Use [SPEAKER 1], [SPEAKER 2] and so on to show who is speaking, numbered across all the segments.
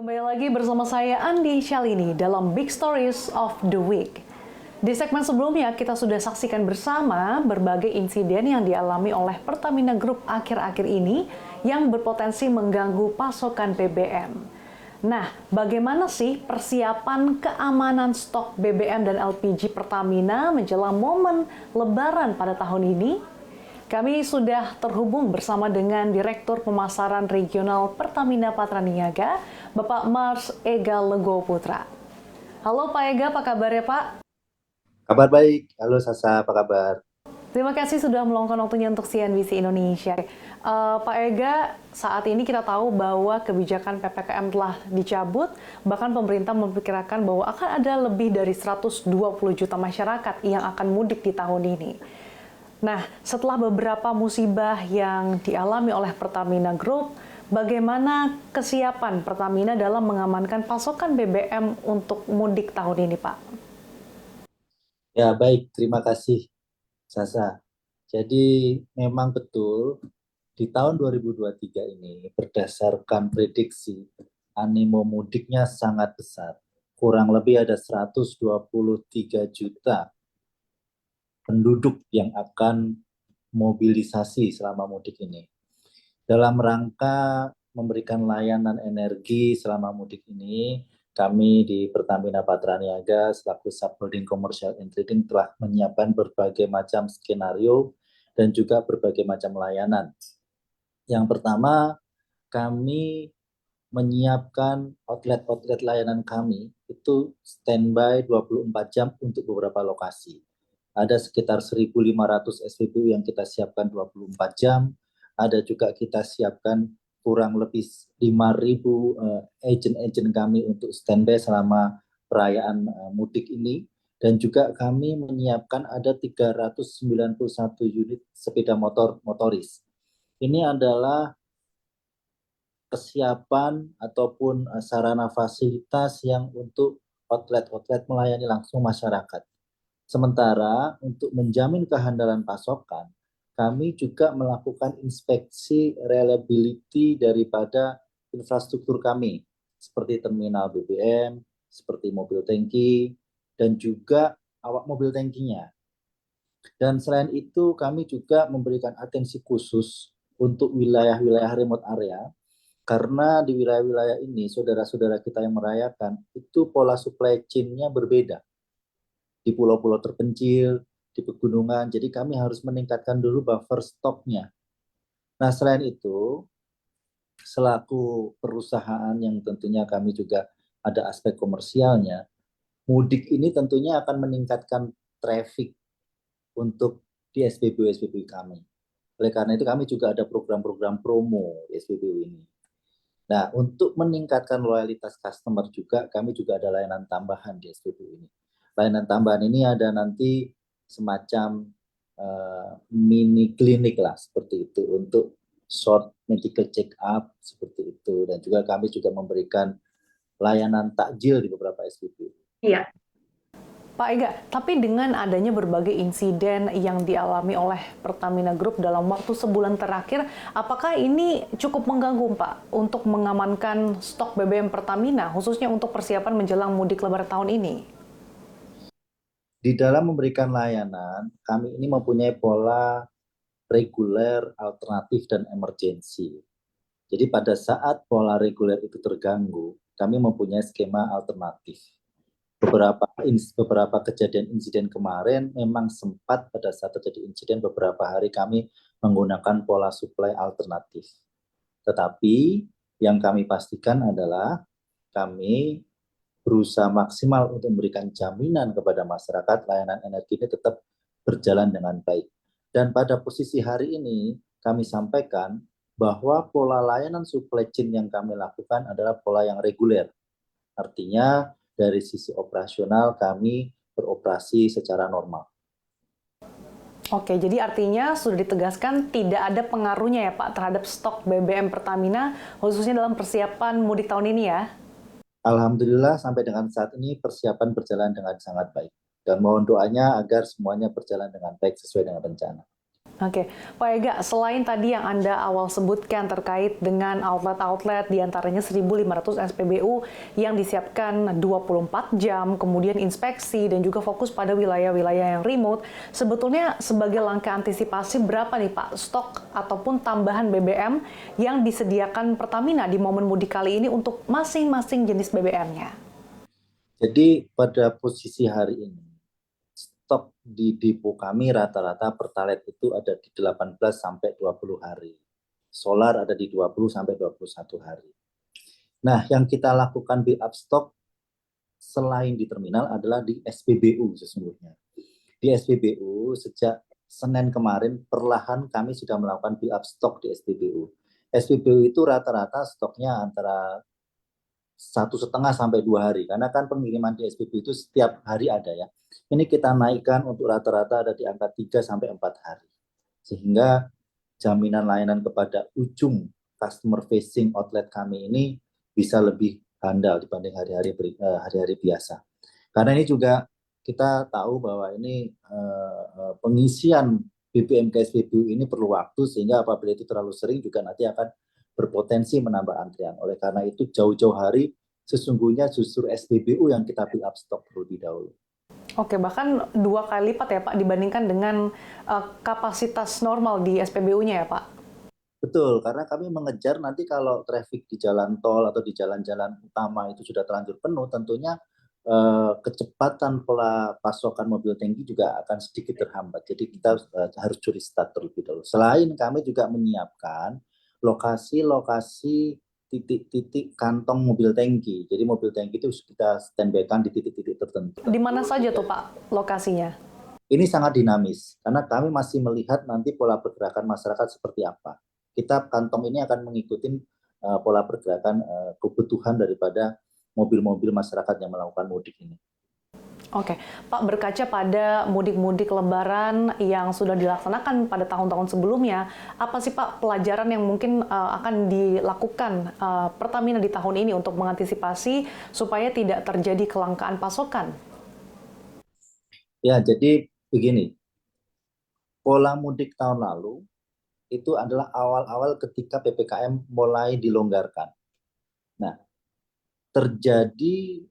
[SPEAKER 1] Kembali lagi bersama saya Andi Shalini dalam Big Stories of the Week. Di segmen sebelumnya kita sudah saksikan bersama berbagai insiden yang dialami oleh Pertamina Group akhir-akhir ini yang berpotensi mengganggu pasokan BBM. Nah, bagaimana sih persiapan keamanan stok BBM dan LPG Pertamina menjelang momen Lebaran pada tahun ini? Kami sudah terhubung bersama dengan Direktur Pemasaran Regional Pertamina Patraniaga, Bapak Mars Ega Lego Putra. Halo Pak Ega, apa kabarnya Pak?
[SPEAKER 2] Kabar baik. Halo Sasa, apa kabar?
[SPEAKER 1] Terima kasih sudah meluangkan waktunya untuk CNBC Indonesia. Pak Ega, saat ini kita tahu bahwa kebijakan PPKM telah dicabut, bahkan pemerintah memperkirakan bahwa akan ada lebih dari 120 juta masyarakat yang akan mudik di tahun ini. Nah, setelah beberapa musibah yang dialami oleh Pertamina Group, bagaimana kesiapan Pertamina dalam mengamankan pasokan BBM untuk mudik tahun ini, Pak?
[SPEAKER 2] Ya, baik. Terima kasih, Sasa. Jadi, memang betul di tahun 2023 ini, berdasarkan prediksi, animo mudiknya sangat besar. Kurang lebih ada 123 juta penduduk yang akan mobilisasi selama mudik ini. Dalam rangka memberikan layanan energi selama mudik ini, kami di Pertamina Patraniaga selaku Subholding Commercial and Trading telah menyiapkan berbagai macam skenario dan juga berbagai macam layanan. Yang pertama, kami menyiapkan outlet-outlet layanan kami itu standby 24 jam untuk beberapa lokasi. Ada sekitar 1.500 SPBU yang kita siapkan 24 jam. Ada juga kita siapkan kurang lebih 5.000 agent-agent kami untuk standby selama perayaan mudik ini. Dan juga kami menyiapkan ada 391 unit sepeda motor motoris. Ini adalah kesiapan ataupun sarana fasilitas yang untuk outlet-outlet melayani langsung masyarakat. Sementara untuk menjamin kehandalan pasokan, kami juga melakukan inspeksi reliability daripada infrastruktur kami, seperti terminal BBM, seperti mobil tangki, dan juga awak mobil tangkinya. Dan selain itu, kami juga memberikan atensi khusus untuk wilayah-wilayah remote area, karena di wilayah-wilayah ini, saudara-saudara kita yang merayakan, itu pola supply chain-nya berbeda. Di pulau-pulau terpencil, di pegunungan, jadi kami harus meningkatkan dulu buffer stoknya. Nah, selain itu, selaku perusahaan yang tentunya kami juga ada aspek komersialnya, mudik ini tentunya akan meningkatkan traffic untuk di SPBU-SPBU kami. Oleh karena itu kami juga ada program-program promo di SPBU ini. Nah, untuk meningkatkan loyalitas customer juga, kami juga ada layanan tambahan di SPBU ini. Layanan tambahan ini ada nanti semacam mini klinik lah, seperti itu, untuk short medical check up, seperti itu. Dan juga kami juga memberikan layanan takjil di beberapa SPBU.
[SPEAKER 1] Iya. Pak Ega, tapi dengan adanya berbagai insiden yang dialami oleh Pertamina Group dalam waktu sebulan terakhir, apakah ini cukup mengganggu Pak untuk mengamankan stok BBM Pertamina, khususnya untuk persiapan menjelang mudik Lebaran tahun ini?
[SPEAKER 2] Di dalam memberikan layanan, kami ini mempunyai pola reguler, alternatif, dan emergensi. Jadi pada saat pola reguler itu terganggu, kami mempunyai skema alternatif. Beberapa kejadian insiden kemarin memang sempat pada saat terjadi insiden beberapa hari kami menggunakan pola supply alternatif. Tetapi yang kami pastikan adalah kami berusaha maksimal untuk memberikan jaminan kepada masyarakat layanan energi ini tetap berjalan dengan baik. Dan pada posisi hari ini kami sampaikan bahwa pola layanan supply chain yang kami lakukan adalah pola yang reguler. Artinya dari sisi operasional kami beroperasi secara normal.
[SPEAKER 1] Oke, jadi artinya sudah ditegaskan tidak ada pengaruhnya ya Pak terhadap stok BBM Pertamina, khususnya dalam persiapan mudik tahun ini ya?
[SPEAKER 2] Alhamdulillah sampai dengan saat ini persiapan berjalan dengan sangat baik. Dan mohon doanya agar semuanya berjalan dengan baik sesuai dengan rencana.
[SPEAKER 1] Oke, Pak Ega, selain tadi yang Anda awal sebutkan terkait dengan outlet-outlet diantaranya 1.500 SPBU yang disiapkan 24 jam, kemudian inspeksi dan juga fokus pada wilayah-wilayah yang remote, sebetulnya sebagai langkah antisipasi berapa nih Pak stok ataupun tambahan BBM yang disediakan Pertamina di momen mudik kali ini untuk masing-masing jenis BBM-nya?
[SPEAKER 2] Jadi pada posisi hari ini, stok di depo kami rata-rata Pertalite itu ada di 18 sampai 20 hari. Solar ada di 20 sampai 21 hari. Nah, yang kita lakukan build up stok selain di terminal adalah di SPBU sesungguhnya. Di SPBU sejak Senin kemarin perlahan kami sudah melakukan build up stok di SPBU. SPBU itu rata-rata stoknya antara 1,5 sampai 2 hari, karena kan pengiriman di SPBU itu setiap hari ada ya. Ini kita naikkan untuk rata-rata ada di angka 3 sampai 4 hari. Sehingga jaminan layanan kepada ujung customer facing outlet kami ini bisa lebih handal dibanding hari-hari biasa. Karena ini juga kita tahu bahwa ini pengisian BBM ke SPBU ini perlu waktu, sehingga apabila itu terlalu sering juga nanti akan berpotensi menambah antrian. Oleh karena itu jauh-jauh hari sesungguhnya justru SPBU yang kita build up stok terlebih dahulu.
[SPEAKER 1] Oke, bahkan 2 kali lipat ya Pak dibandingkan dengan kapasitas normal di SPBU-nya ya Pak?
[SPEAKER 2] Betul, karena kami mengejar nanti kalau traffic di jalan tol atau di jalan-jalan utama itu sudah terlanjur penuh, tentunya kecepatan pola pasokan mobil tangki juga akan sedikit terhambat. Jadi kita harus curi start terlebih dahulu. Selain kami juga menyiapkan lokasi-lokasi titik-titik kantong mobil tangki. Jadi mobil tangki itu kita standby-kan di titik-titik tertentu.
[SPEAKER 1] Di mana saja tuh Pak lokasinya?
[SPEAKER 2] Ini sangat dinamis, karena kami masih melihat nanti pola pergerakan masyarakat seperti apa. Kita kantong ini akan mengikuti pola pergerakan kebutuhan daripada mobil-mobil masyarakat yang melakukan mudik ini.
[SPEAKER 1] Oke, Pak, berkaca pada mudik-mudik Lebaran yang sudah dilaksanakan pada tahun-tahun sebelumnya, apa sih Pak pelajaran yang mungkin akan dilakukan Pertamina di tahun ini untuk mengantisipasi supaya tidak terjadi kelangkaan pasokan?
[SPEAKER 2] Ya, jadi begini, pola mudik tahun lalu itu adalah awal-awal ketika PPKM mulai dilonggarkan. Nah, terjadi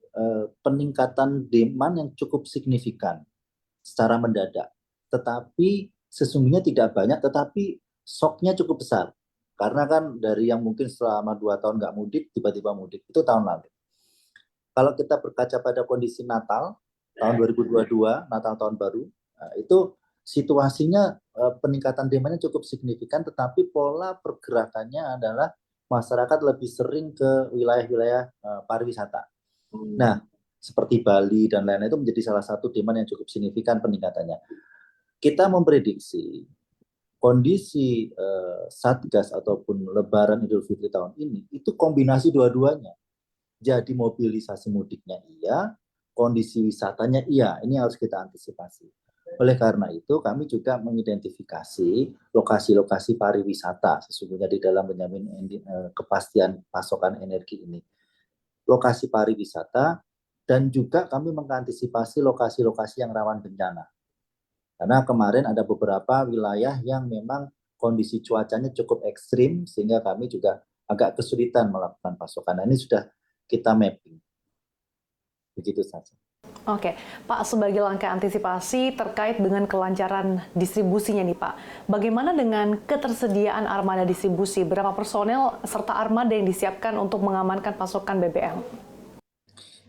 [SPEAKER 2] peningkatan demand yang cukup signifikan secara mendadak. Tetapi sesungguhnya tidak banyak, tetapi shocknya cukup besar. Karena kan dari yang mungkin selama 2 tahun nggak mudik, tiba-tiba mudik. Itu tahun lalu. Kalau kita berkaca pada kondisi Natal, tahun 2022, Natal tahun baru, itu situasinya peningkatan demandnya cukup signifikan, tetapi pola pergerakannya adalah masyarakat lebih sering ke wilayah-wilayah pariwisata. Nah, seperti Bali dan lain-lain itu menjadi salah satu demand yang cukup signifikan peningkatannya. Kita memprediksi kondisi Satgas ataupun Lebaran Idul Fitri tahun ini itu kombinasi dua-duanya. Jadi mobilisasi mudiknya iya, kondisi wisatanya iya. Ini harus kita antisipasi. Oleh karena itu kami juga mengidentifikasi lokasi-lokasi pariwisata sesungguhnya di dalam menjamin kepastian pasokan energi ini. Lokasi pariwisata dan juga kami mengantisipasi lokasi-lokasi yang rawan bencana. Karena kemarin ada beberapa wilayah yang memang kondisi cuacanya cukup ekstrim sehingga kami juga agak kesulitan melakukan pasokan. Nah, ini sudah kita mapping. Begitu saja.
[SPEAKER 1] Oke, Pak, sebagai langkah antisipasi terkait dengan kelancaran distribusinya nih Pak, bagaimana dengan ketersediaan armada distribusi? Berapa personel serta armada yang disiapkan untuk mengamankan pasokan BBM?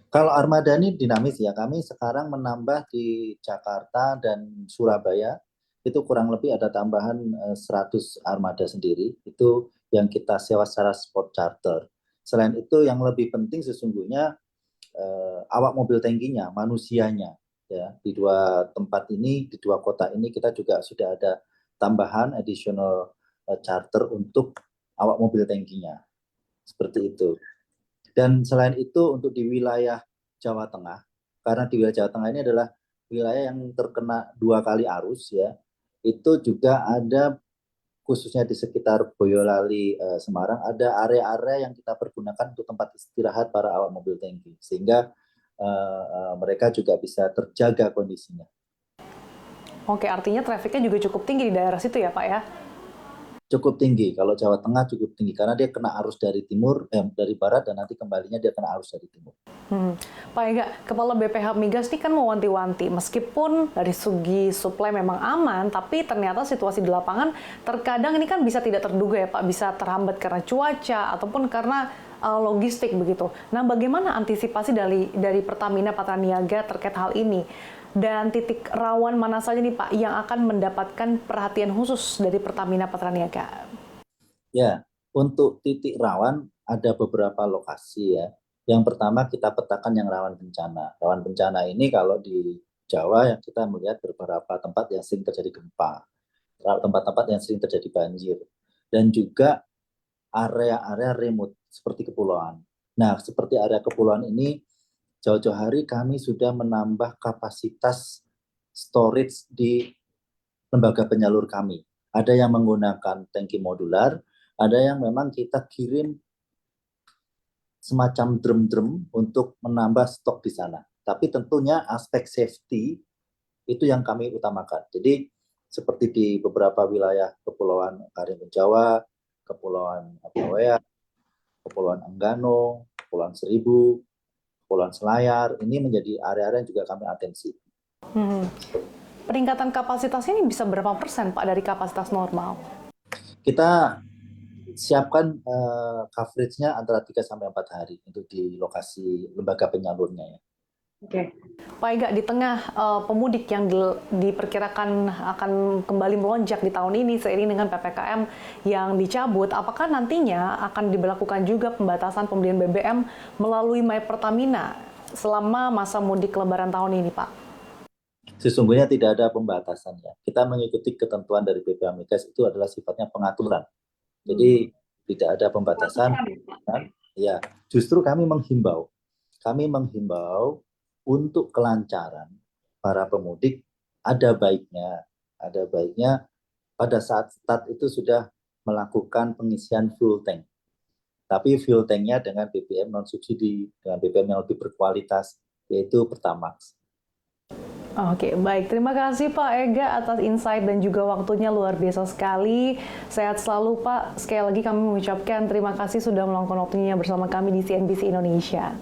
[SPEAKER 2] Kalau armada ini dinamis ya, kami sekarang menambah di Jakarta dan Surabaya, itu kurang lebih ada tambahan 100 armada sendiri, itu yang kita sewa secara spot charter. Selain itu yang lebih penting sesungguhnya awak mobil tangkinya, manusianya. Ya, di 2 tempat ini, di 2 kota ini kita juga sudah ada tambahan additional charter untuk awak mobil tangkinya. Seperti itu. Dan selain itu untuk di wilayah Jawa Tengah, karena di wilayah Jawa Tengah ini adalah wilayah yang terkena 2 kali arus ya, itu juga ada khususnya di sekitar Boyolali, Semarang, ada area-area yang kita pergunakan untuk tempat istirahat para awak mobil tangki, sehingga mereka juga bisa terjaga kondisinya.
[SPEAKER 1] Oke, artinya trafficnya juga cukup tinggi di daerah situ ya Pak ya?
[SPEAKER 2] Cukup tinggi. Kalau Jawa Tengah cukup tinggi karena dia kena arus dari timur, dari barat dan nanti kembalinya dia kena arus dari timur.
[SPEAKER 1] Pak Ega, Kepala BPH Migas ini kan mewanti-wanti, meskipun dari segi suplai memang aman, tapi ternyata situasi di lapangan terkadang ini kan bisa tidak terduga ya Pak, bisa terhambat karena cuaca ataupun karena logistik begitu. Nah, bagaimana antisipasi dari Pertamina Patraniaga terkait hal ini? Dan titik rawan mana saja nih Pak yang akan mendapatkan perhatian khusus dari Pertamina Patraniaga?
[SPEAKER 2] Ya, untuk titik rawan ada beberapa lokasi ya. Yang pertama kita petakan yang rawan bencana. Rawan bencana ini kalau di Jawa yang kita melihat beberapa tempat yang sering terjadi gempa, tempat-tempat yang sering terjadi banjir, dan juga area-area remote seperti kepulauan. Nah, seperti area kepulauan ini, jauh-jauh hari kami sudah menambah kapasitas storage di lembaga penyalur kami. Ada yang menggunakan tangki modular, ada yang memang kita kirim semacam drum-drum untuk menambah stok di sana. Tapi tentunya aspek safety itu yang kami utamakan. Jadi seperti di beberapa wilayah Kepulauan Karimun Jawa, Kepulauan Apawea, Kepulauan Enggano, Kepulauan Seribu, Kepulauan Selayar, ini menjadi area-area yang juga kami atensi.
[SPEAKER 1] Peningkatan kapasitas ini bisa berapa persen Pak dari kapasitas normal?
[SPEAKER 2] Kita siapkan coverage-nya antara 3-4 hari untuk di lokasi lembaga penyalurnya ya.
[SPEAKER 1] Oke. Pak Ega, di tengah pemudik yang diperkirakan akan kembali melonjak di tahun ini seiring dengan PPKM yang dicabut, apakah nantinya akan diberlakukan juga pembatasan pembelian BBM melalui My Pertamina selama masa mudik Lebaran tahun ini, Pak?
[SPEAKER 2] Sesungguhnya tidak ada pembatasan ya. Kita mengikuti ketentuan dari BPH Migas itu adalah sifatnya pengaturan. Jadi tidak ada pembatasan. Ya, justru kami menghimbau untuk kelancaran para pemudik ada baiknya pada saat start itu sudah melakukan pengisian full tank. Tapi full tanknya dengan BBM non subsidi, dengan BBM yang lebih berkualitas, yaitu Pertamax.
[SPEAKER 1] Oke, baik. Terima kasih Pak Ega atas insight dan juga waktunya luar biasa sekali. Sehat selalu Pak. Sekali lagi kami mengucapkan terima kasih sudah meluangkan waktunya bersama kami di CNBC Indonesia.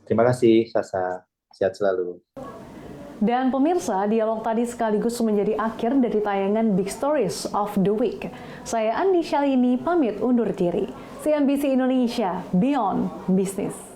[SPEAKER 2] Terima kasih, Sasa. Sehat selalu.
[SPEAKER 1] Dan pemirsa, dialog tadi sekaligus menjadi akhir dari tayangan Big Stories of the Week. Saya Andi Shalini pamit undur diri. CNBC Indonesia, Beyond Business.